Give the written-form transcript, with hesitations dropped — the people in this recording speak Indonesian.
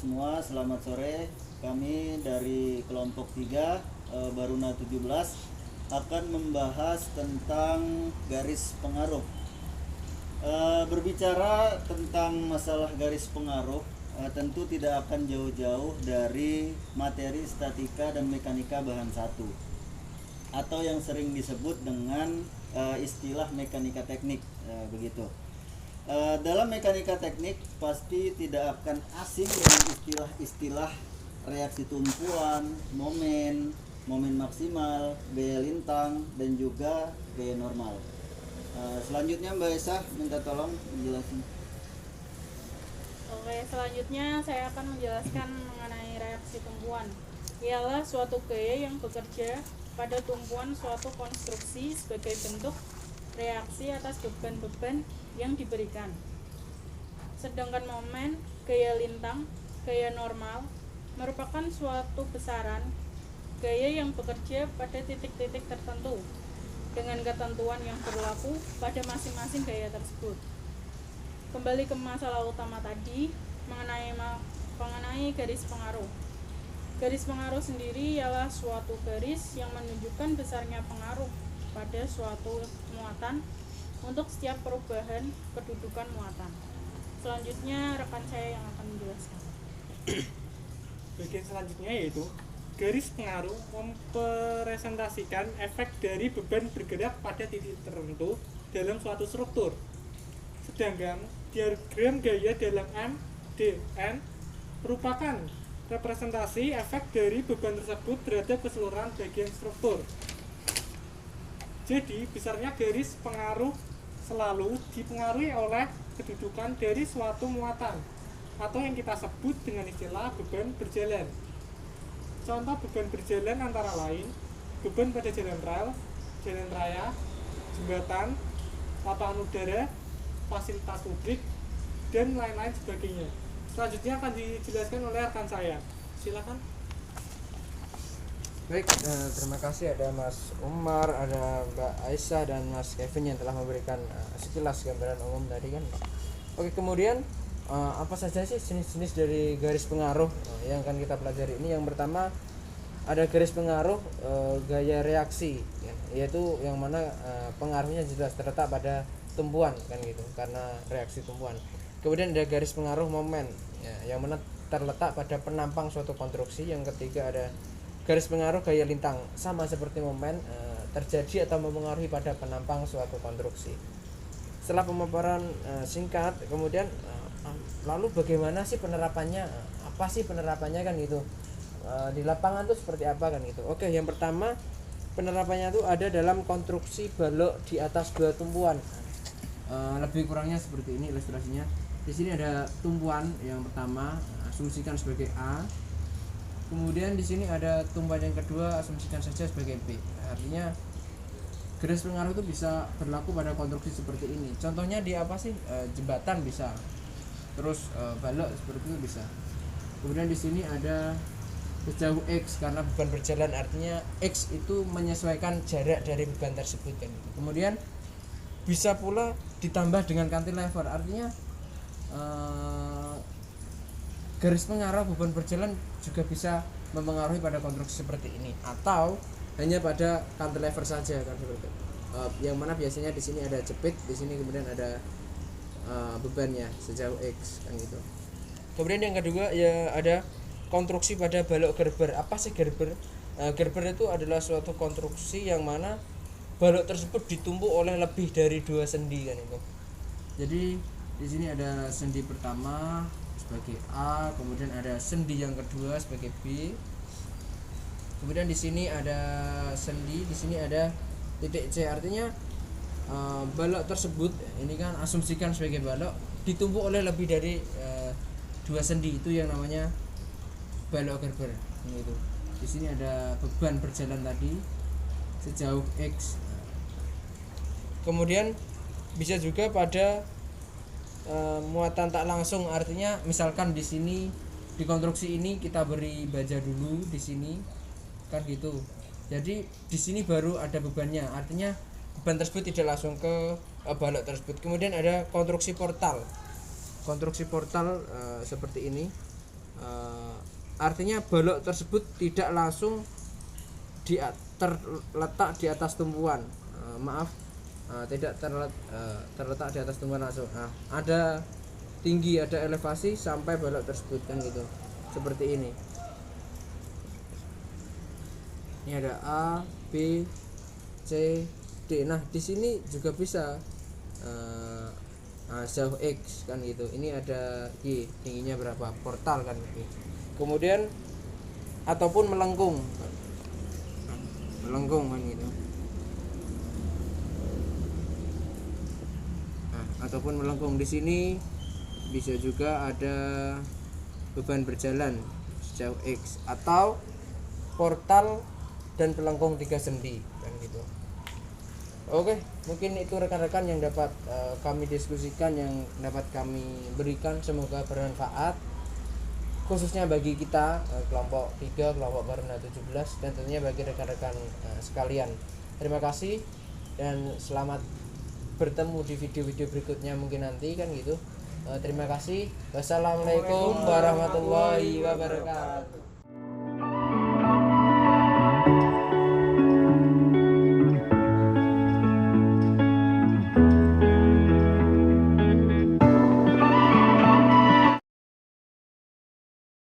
semua, selamat sore. Kami dari kelompok 3 Baruna 17 akan membahas tentang garis pengaruh. Berbicara tentang masalah garis pengaruh, tentu tidak akan jauh-jauh dari materi statika dan mekanika bahan satu, atau yang sering disebut dengan istilah mekanika teknik, begitu. Dalam mekanika teknik pasti tidak akan asing dengan istilah-istilah reaksi tumpuan, momen maksimal, gaya lintang, dan juga gaya normal. Selanjutnya Mbak Esa minta tolong menjelaskan. Oke, selanjutnya saya akan menjelaskan mengenai reaksi tumpuan. Ialah suatu gaya yang bekerja pada tumpuan suatu konstruksi sebagai bentuk reaksi atas beban-beban yang diberikan. Sedangkan momen, gaya lintang, gaya normal merupakan suatu besaran gaya yang bekerja pada titik-titik tertentu dengan ketentuan yang berlaku pada masing-masing gaya tersebut. Kembali ke masalah utama tadi mengenai garis pengaruh. Garis pengaruh sendiri ialah suatu garis yang menunjukkan besarnya pengaruh pada suatu muatan untuk setiap perubahan kedudukan muatan. Selanjutnya rekan saya yang akan menjelaskan. Bagian selanjutnya yaitu garis pengaruh mempresentasikan efek dari beban bergerak pada titik tertentu dalam suatu struktur. Sedangkan diagram gaya dalam MDN merupakan representasi efek dari beban tersebut terhadap keseluruhan bagian struktur. Jadi, besarnya garis pengaruh selalu dipengaruhi oleh kedudukan dari suatu muatan atau yang kita sebut dengan istilah beban berjalan. Contoh beban berjalan antara lain beban pada jalan rel, jalan raya, jembatan, lapangan udara, fasilitas publik, dan lain-lain sebagainya. Selanjutnya akan dijelaskan oleh rekan saya. Silakan. Baik, terima kasih ada Mas Umar, ada Mbak Aisyah dan Mas Kevin yang telah memberikan sekilas gambaran umum tadi kan. Oke, kemudian apa saja sih jenis-jenis dari garis pengaruh yang akan kita pelajari ini? Yang pertama ada garis pengaruh gaya reaksi, yaitu yang mana pengaruhnya jelas terletak pada tumpuan kan gitu, karena reaksi tumpuan. Kemudian ada garis pengaruh momen, yang mana terletak pada penampang suatu konstruksi. Yang ketiga ada garis pengaruh gaya lintang, sama seperti momen, terjadi atau mempengaruhi pada penampang suatu konstruksi. Setelah pemaparan singkat, kemudian lalu bagaimana sih penerapannya? Apa sih penerapannya kan gitu? Di lapangan tuh seperti apa kan gitu? Oke, yang pertama penerapannya tuh ada dalam konstruksi balok di atas dua tumpuan. Lebih kurangnya seperti ini ilustrasinya. Di sini ada tumpuan yang pertama, asumsikan sebagai A. Kemudian di sini ada tumpuan yang kedua, asumsikan saja sebagai B. Artinya garis pengaruh itu bisa berlaku pada konstruksi seperti ini. Contohnya di apa sih? Jembatan bisa. Terus balok seperti itu bisa. Kemudian di sini ada sejauh X karena beban berjalan, artinya X itu menyesuaikan jarak dari beban tersebut kan. Kemudian bisa pula ditambah dengan cantilever, artinya garis pengaruh beban berjalan juga bisa mempengaruhi pada konstruksi seperti ini, atau hanya pada cantilever saja kan seperti itu. Yang mana biasanya di sini ada jepit, di sini kemudian ada bebannya sejauh X kan gitu. Kemudian yang kedua ya ada konstruksi pada balok gerber. Apa sih gerber? Gerber itu adalah suatu konstruksi yang mana balok tersebut ditumpuk oleh lebih dari dua sendi kan itu. Jadi di sini ada sendi pertama sebagai A, kemudian ada sendi yang kedua sebagai B. Kemudian di sini ada sendi, di sini ada titik C. Artinya balok tersebut ini kan asumsikan sebagai balok ditumpuk oleh lebih dari dua sendi, itu yang namanya balok gerber gitu. Di sini ada beban berjalan tadi sejauh X. Kemudian bisa juga pada muatan tak langsung, artinya misalkan di sini di konstruksi ini kita beri baja dulu di sini kan gitu. Jadi di sini baru ada bebannya, artinya beban tersebut tidak langsung ke balok tersebut. Kemudian ada konstruksi portal seperti ini. artinya balok tersebut tidak langsung terletak di atas tumpuan. Tidak terletak di atas tumpuan langsung. Ada tinggi, ada elevasi sampai balok tersebut kan gitu. Seperti ini. Ini ada A, B, C, D. Nah, di sini juga bisa jauh X kan gitu. Ini ada Y, tingginya berapa? Portal kan gitu. Kemudian ataupun melengkung. Melengkung kan gitu. Ataupun melengkung di sini bisa juga ada beban berjalan sejauh X atau portal dan pelengkung 3 sendi kan gitu. Oke, mungkin itu rekan-rekan yang dapat kami diskusikan, yang dapat kami berikan, semoga bermanfaat khususnya bagi kita kelompok 3, kelompok Baruna 17 dan tentunya bagi rekan-rekan sekalian. Terima kasih dan selamat bertemu di video-video berikutnya mungkin nanti kan gitu. Terima kasih. Wassalamualaikum warahmatullahi wabarakatuh.